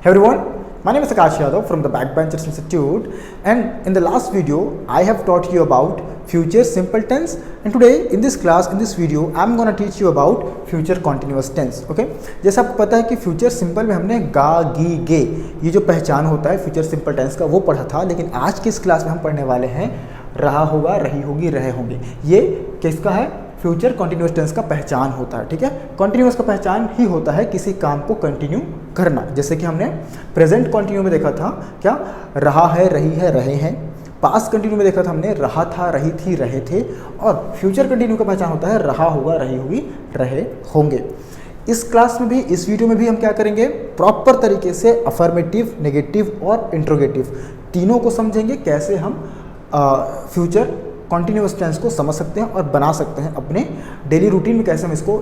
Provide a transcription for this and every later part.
Hey everyone, my name is Akash Yadav from the Backbenchers Institute, and in the last video I have taught you about future simple tense, and today in this class, in this video I am going to teach you about future continuous tense. Okay, जैसा आपको पता है कि future simple में हमने गा गी गे ये जो पहचान होता है फ्यूचर सिंपल टेंस का वो पढ़ा था, लेकिन आज की इस क्लास में हम पढ़ने वाले हैं रहा होगा, रही होगी, रहे होंगे। ये किसका है? फ्यूचर कॉन्टिन्यूस टेंस का पहचान होता है। ठीक है, कॉन्टिन्यूस का पहचान ही होता है किसी काम को कंटिन्यू करना। जैसे कि हमने प्रेजेंट कंटिन्यू में देखा था क्या, रहा है, रही है, रहे हैं। पास्ट कंटिन्यू में देखा था हमने रहा था, रही थी, रहे थे। और फ्यूचर कंटिन्यू का पहचान होता है रहा होगा, रही होगी, रहे होंगे। इस क्लास में भी, इस वीडियो में भी हम क्या करेंगे, प्रॉपर तरीके से अफर्मेटिव, नेगेटिव और इंट्रोगेटिव तीनों को समझेंगे, कैसे हम फ्यूचर कॉन्टिन्यूस टेंस को समझ सकते हैं और बना सकते हैं अपने डेली रूटीन में, कैसे हम इसको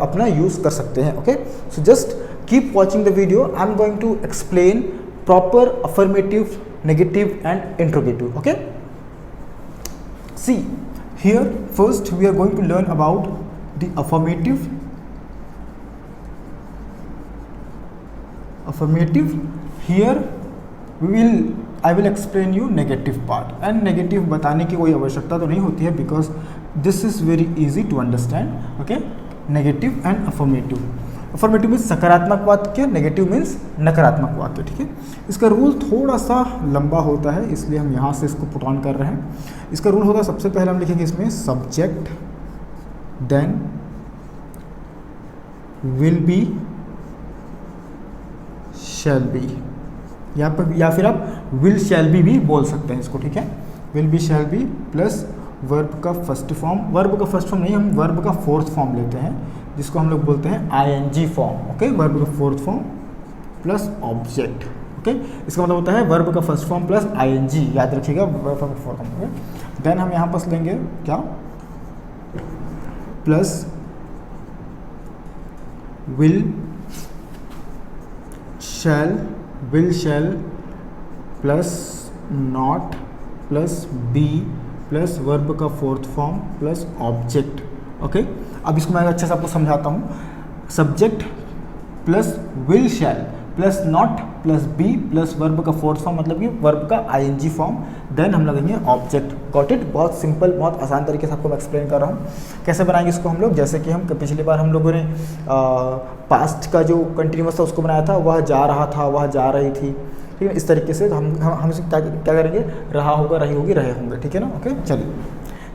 अपना यूज़ कर सकते हैं। Okay, so just keep watching the video. I am going to explain proper affirmative, negative and interrogative. Okay, see here first we are going to learn about the affirmative. Here I will explain you negative part, and negative बताने की कोई आवश्यकता तो नहीं होती है, because this is very easy to understand. Okay, negative and affirmative. Affirmative means सकारात्मक वाक्य, negative means नकारात्मक वाक्य। ठीक है, इसका रूल थोड़ा सा लंबा होता है, इसलिए हम यहाँ से इसको पुट ऑन कर रहे हैं। इसका रूल होता है, सबसे पहले हम लिखेंगे इसमें subject, then will be, shall be, यहाँ पर या फिर आप विल शैल बी भी बोल सकते हैं इसको। ठीक है, will be shall B plus verb का फर्स्ट फॉर्म, वर्ब का फर्स्ट फॉर्म नहीं, हम वर्ब का फोर्थ फॉर्म लेते हैं, जिसको हम लोग बोलते हैं आईएनजी फॉर्म। ओके, वर्ब का fourth form plus object. Okay, इसका मतलब होता है वर्ब का फर्स्ट फॉर्म प्लस आईएनजी, याद रखिएगा, वर्ब का फोर्थ फॉर्म। ओके, देन हम यहाँ पास लेंगे क्या, plus will shall plus not plus be plus verb का fourth form plus object. Okay, अब इसको मैं अच्छे से आपको समझाता हूँ। Subject plus will shall plus not plus be plus verb का फोर्थ फॉर्म, मतलब कि वर्ब का आईएनजी फॉर्म, देन हम लगेंगे ऑब्जेक्ट। Got it? बहुत सिंपल, बहुत आसान तरीके से आपको मैं एक्सप्लेन कर रहा हूँ। कैसे बनाएंगे इसको हम लोग, जैसे कि हम पिछली बार हम लोगों ने पास्ट का जो कंटिन्यूअस था उसको बनाया था, वह जा रहा था, वह जा रही थी। ठीक है, इस तरीके से हम इसे क्या करेंगे, रहा होगा, रही होगी, रहे होंगे। ठीक है ना। ओके, चलिए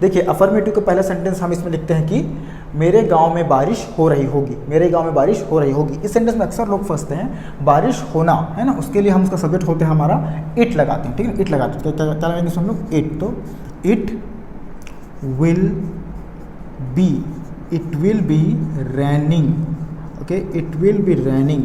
देखिए, अफर्मेटिव का पहला सेंटेंस हम इसमें लिखते हैं कि मेरे गांव में बारिश हो रही होगी। मेरे गांव में बारिश हो रही होगी, इस सेंटेंस में अक्सर लोग फंसते हैं। बारिश होना है ना, उसके लिए हम उसका सब्जेक्ट होते हैं हमारा इट लगाते हैं। ठीक है, इट लगाते हैं, क्या लगाएंगे इसमें हम लोग, इट। तो it will be raining. Okay, it will be raining.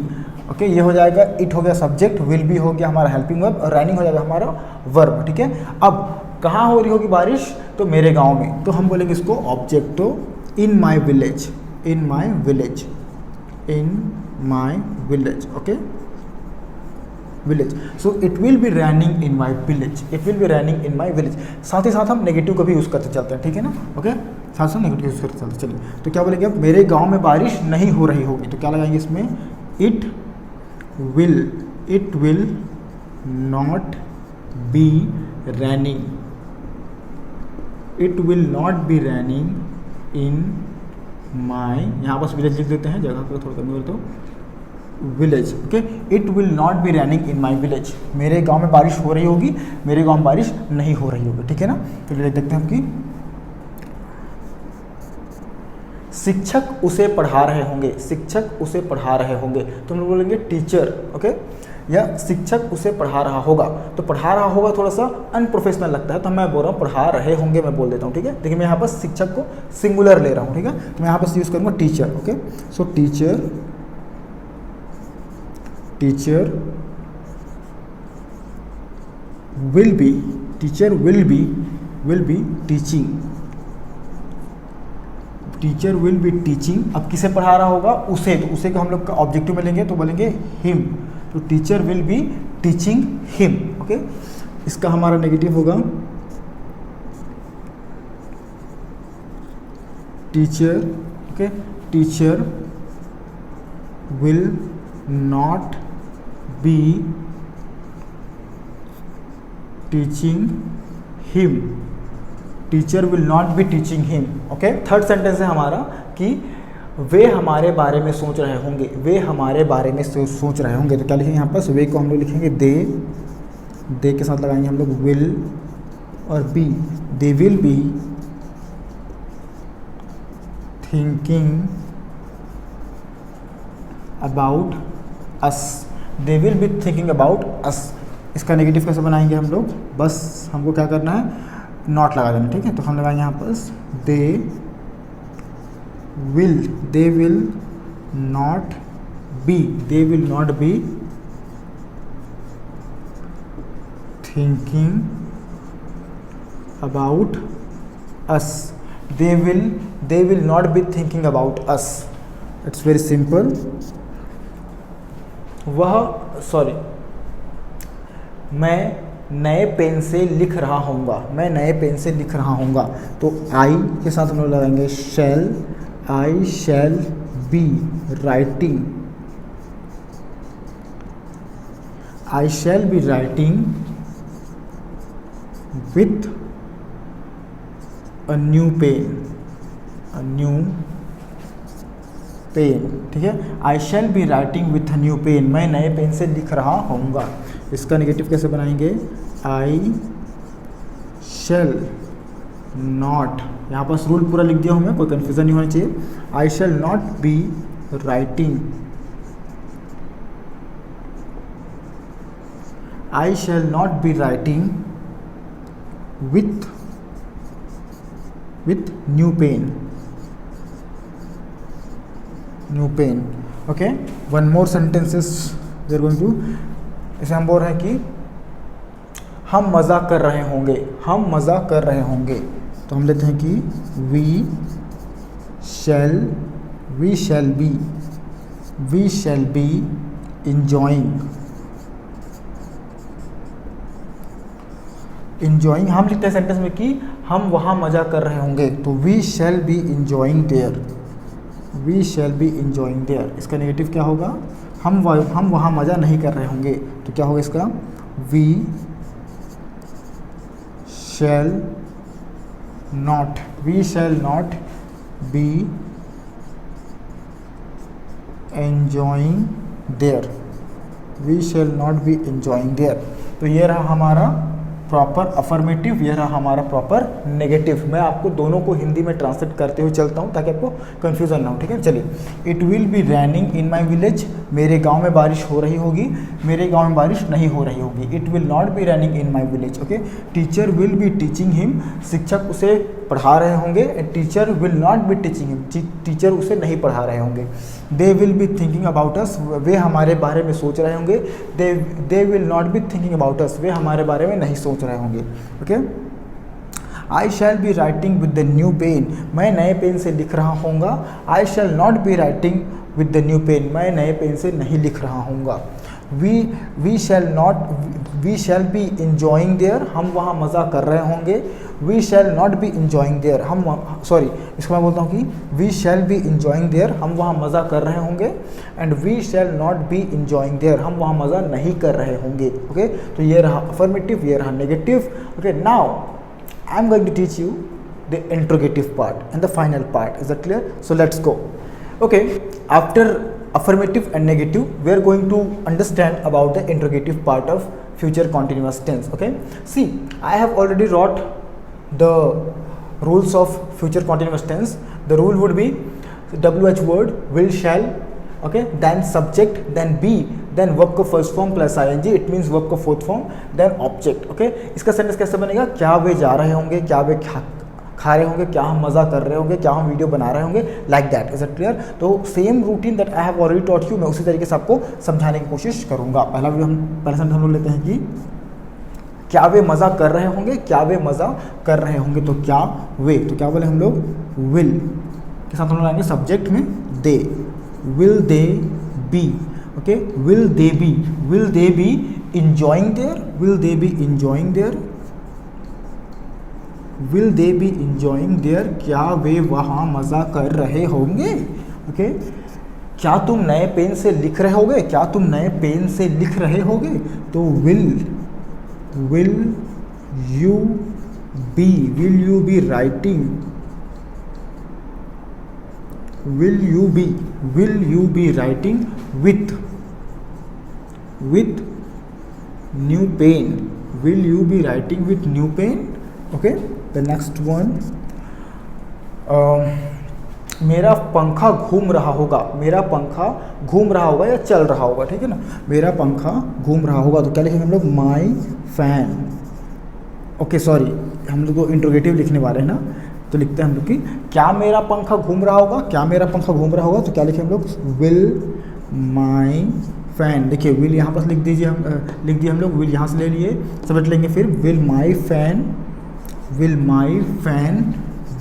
Okay, ये हो जाएगा, इट हो गया सब्जेक्ट, विल बी हो गया हमारा हेल्पिंग वर्ब, और रैनिंग हो जाएगा हमारा वर्ब। ठीक है, अब कहाँ हो रही होगी बारिश, तो मेरे गांव में, तो हम बोलेंगे इसको ऑब्जेक्ट। तो in my village, in my village, in my village. Okay, village. So it will be raining in my village, it will be raining in my village. साथ ही साथ हम नेगेटिव को भी यूज़ करते चलते हैं। ठीक है ना। ओके, साथ साथ नेगेटिव यूज़ करते चलते। चलिए, तो क्या बोलेंगे, अब मेरे गांव में बारिश नहीं हो रही होगी, तो क्या लगाएंगे इसमें, it will not be raining, it will not be raining in my, यहाँ पास विलेज लिख देते हैं, जगह को थोड़ा कमी बोलते हो, village. Okay, it will not be raining in my village. मेरे गांव में बारिश हो रही होगी, मेरे गांव में बारिश नहीं हो रही होगी। ठीक है ना। तो लिख देखते हैं हम कि शिक्षक उसे पढ़ा रहे होंगे, शिक्षक उसे पढ़ा रहे होंगे, तो हम लोग बोलेंगे टीचर। ओके, या शिक्षक उसे पढ़ा रहा होगा, तो पढ़ा रहा होगा थोड़ा सा अनप्रोफेशनल लगता है, तो मैं बोल रहा हूँ पढ़ा रहे होंगे, मैं बोल देता हूँ। ठीक है, देखिए मैं यहाँ पर शिक्षक को सिंगुलर ले रहा हूँ। ठीक है, तो मैं यहाँ पर यूज़ करूँगा teacher. Okay, so teacher will be teaching, teacher will be teaching. अब किसे पढ़ा रहा होगा, उसे, तो उसे को हम लोग ऑब्जेक्टिव में लेंगे, तो बोलेंगे हिम। तो teacher will be teaching him. Okay, इसका हमारा नेगेटिव होगा teacher. Okay, teacher will not B teaching him, teacher will not be teaching him. Okay, third sentence है हमारा कि वे हमारे बारे में सोच रहे होंगे, वे हमारे बारे में सोच रहे होंगे। तो क्या लिखेंगे यहाँ पर, वे को हम लोग लिखेंगे दे के साथ लगाएंगे हम लोग विल और be, they will be thinking about us, they will be thinking about us. इसका नेगेटिव कैसे बनाएंगे हम लोग, बस हमको क्या करना है, नॉट लगा देना, ठीक है। तो हम लगाएंगे यहाँ पर दे will not be thinking about us, they will not be thinking about us. It's very simple. मैं नए पेन से लिख रहा हूँगा, मैं नए पेन से लिख रहा हूँगा। तो आई के साथ हम लोग लगाएंगे shall, I shall be writing, I shall be writing with a new pen, ठीक है। I shall be writing with a new pen, मैं नए पेन से लिख रहा होऊंगा। इसका नेगेटिव कैसे बनाएंगे, आई शैल नॉट, यहाँ पर रूल पूरा लिख दिया हूँ मैं, कोई कन्फ्यूजन नहीं होना चाहिए। I shall not be writing, I shall not be writing with new pen, okay. One more sentences we are going to, इसे हम बोल रहे हैं कि हम मज़ा कर रहे होंगे, हम मज़ा कर रहे होंगे। तो हम लेते हैं कि वी शैल बी इंजॉइंग, हम लिखते हैं सेंटेंस में कि हम वहाँ मज़ा कर रहे होंगे। तो we shall be enjoying there, इसका नेगेटिव क्या होगा, हम वहाँ मज़ा नहीं कर रहे होंगे। तो क्या होगा इसका, we shall not be enjoying there, तो ये रहा हमारा प्रॉपर अफर्मेटिव, ये रहा हमारा प्रॉपर नेगेटिव। मैं आपको दोनों को हिंदी में ट्रांसलेट करते हुए चलता हूँ ताकि आपको कन्फ्यूजन ना हो, ठीक है। चलिए, it will be raining in my village, मेरे गांव में बारिश हो रही होगी, मेरे गांव में बारिश नहीं हो रही होगी। It will not be raining in my village, okay. Teacher will be teaching him, शिक्षक उसे पढ़ा रहे होंगे। Teacher will not be teaching him, teacher उसे नहीं पढ़ा रहे होंगे। They will be thinking about us, वे हमारे बारे में सोच रहे होंगे। They will not be thinking about us, वे हमारे बारे में नहीं सोच रहे होंगे, okay. I shall be writing with the new pen, मैं नए पेन से लिख रहा होऊंगा। I shall not be writing with the new pen, मैं नए पेन से नहीं लिख रहा होऊंगा। We shall be enjoying there, हम वहाँ मज़ा कर रहे होंगे। We shall not be enjoying there, इसको मैं बोलता हूँ कि we shall be enjoying there, हम वहाँ मज़ा कर रहे होंगे। And we shall not be enjoying there, हम वहाँ मज़ा नहीं कर रहे होंगे, ओके। तो ये रहा अफर्मेटिव, ये रहा negative, okay. Now I am going to teach you the interrogative part and the final part. Is that clear? So let's go, okay. After affirmative and negative, we are going to understand about the interrogative part of future continuous tense, okay. See, I have already wrote the rules of future continuous tense. The rule would be WH word, will, shall, okay, then subject, then be, then verb का first form plus ing, it means verb का fourth form, then object, okay. इसका sentence कैसे बनेगा, क्या वे जा रहे होंगे, क्या वे खा रहे होंगे, क्या हम मज़ा कर रहे होंगे, क्या हम वीडियो बना रहे होंगे, like that. Is it clear? तो same routine that I have already taught you, मैं उसी तरीके से आपको समझाने की कोशिश करूंगा। पहला सेंटेंस हम लोग लेते हैं कि क्या वे मज़ा कर रहे होंगे, क्या वे मज़ा कर रहे होंगे। तो क्या वे, तो क्या बोले हम लोग, विल के साथ हम लोग आएंगे सब्जेक्ट में they, will they be, okay. Will they be enjoying there, will they be enjoying there, will they be enjoying there, क्या वे वहाँ मज़ा कर रहे होंगे, ओके। क्या तुम नए पेन से लिख रहे होगे, क्या तुम नए पेन से लिख रहे होगे, तो will you be writing, will you be writing with new pen, will you be writing with new pen? Okay, the next one, मेरा पंखा घूम रहा होगा, मेरा पंखा घूम रहा होगा या चल रहा होगा, ठीक है ना, मेरा पंखा घूम रहा होगा तो क्या लिखेंगे हम लोग, माई फैन। ओके सॉरी, हम लोग को इंट्रोगेटिव लिखने वाले हैं ना, तो लिखते हैं हम लोग कि क्या मेरा पंखा घूम रहा होगा, क्या मेरा पंखा घूम रहा होगा, तो क्या लिखें हम लोग, विल माई फैन। देखिए विल यहाँ पर लिख दिए हम लोग, विल यहाँ से ले लिए, समझ लेंगे फिर, will my fan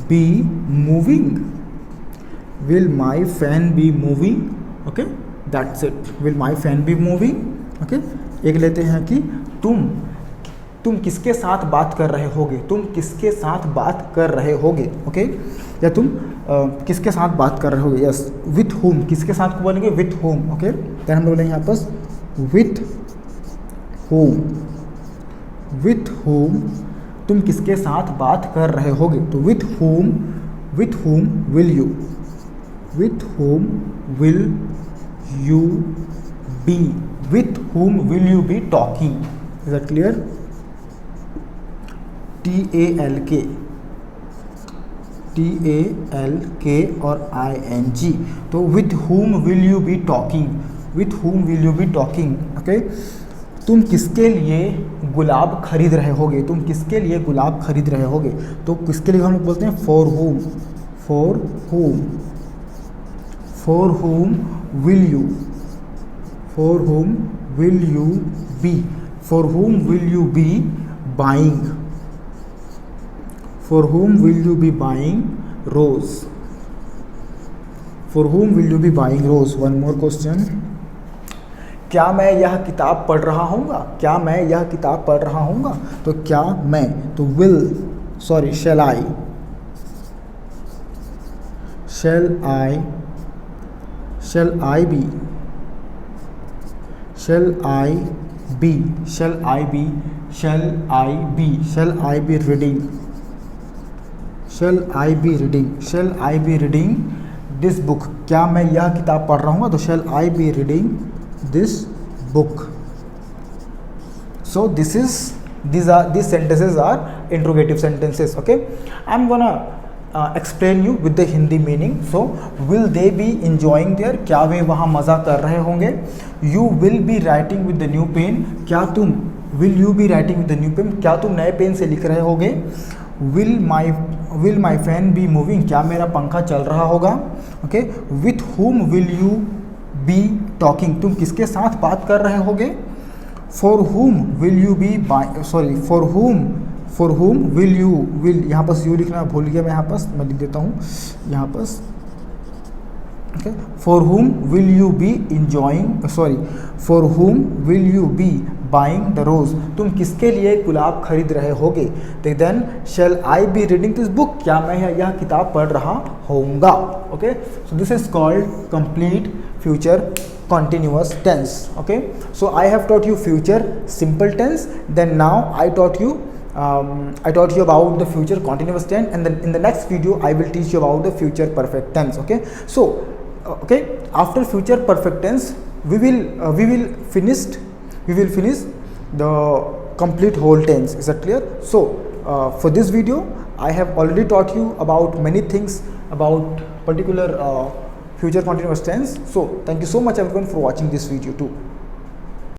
be moving, will my fan be moving, okay that's it, will my fan be moving. Okay, एक लेते हैं कि तुम किसके साथ बात कर रहे होगे, तुम किसके साथ बात कर रहे होगे, ओके, या तुम किसके साथ बात कर रहे होगे, यस, विथ होम, किसके साथ को बोलेंगे, विथ होम, ओके, देन हम लोग बोलेंगे यहाँ पर विथ होम, तुम किसके साथ बात कर रहे होगे, तो with whom will you be, with whom will you be talking, is that clear, TALK और ING, तो with whom will you be talking, okay, तुम किसके लिए गुलाब खरीद रहे होगे, तुम किसके लिए गुलाब खरीद रहे होगे, तो किसके लिए हम लोग बोलते हैं for whom will you be buying, for whom will you be buying rose, one more question, क्या मैं यह किताब पढ़ रहा हूँगा, तो क्या मैं, तो shall I be reading this book, क्या मैं यह किताब पढ़ रहा हूँ, तो shall I be reading this book. So these sentences are interrogative sentences. Okay, I'm gonna explain you with the Hindi meaning. So will they be enjoying there, क्या वे वहाँ मज़ा कर रहे होंगे, you will be writing with the new pen, क्या तुम, will you be writing with the new pen, क्या तुम नए पेन से लिख रहे होगे, will my fan be moving, क्या मेरा पंखा चल रहा होगा, okay, with whom will you be talking, तुम किसके साथ बात कर रहे होगे, for whom will you be for whom will यहाँ पर you लिखना भूल गया मैं, यहाँ पर मैं लिख देता हूँ यहाँ पर, okay, for whom will you be buying the rose, तुम किसके लिए गुलाब खरीद रहे होगे, तो then shall I be reading this book, क्या मैं यह किताब पढ़ रहा होऊंगा, okay, so this is called complete future continuous tense. Okay, so I have taught you future simple tense, then now I taught you about the future continuous tense, and then in the next video I will teach you about the future perfect tense. Okay, so okay, after future perfect tense we will finish the complete whole tense. Is that clear? So for this video I have already taught you about many things about particular future continuous tense. So thank you so much everyone for watching this video too.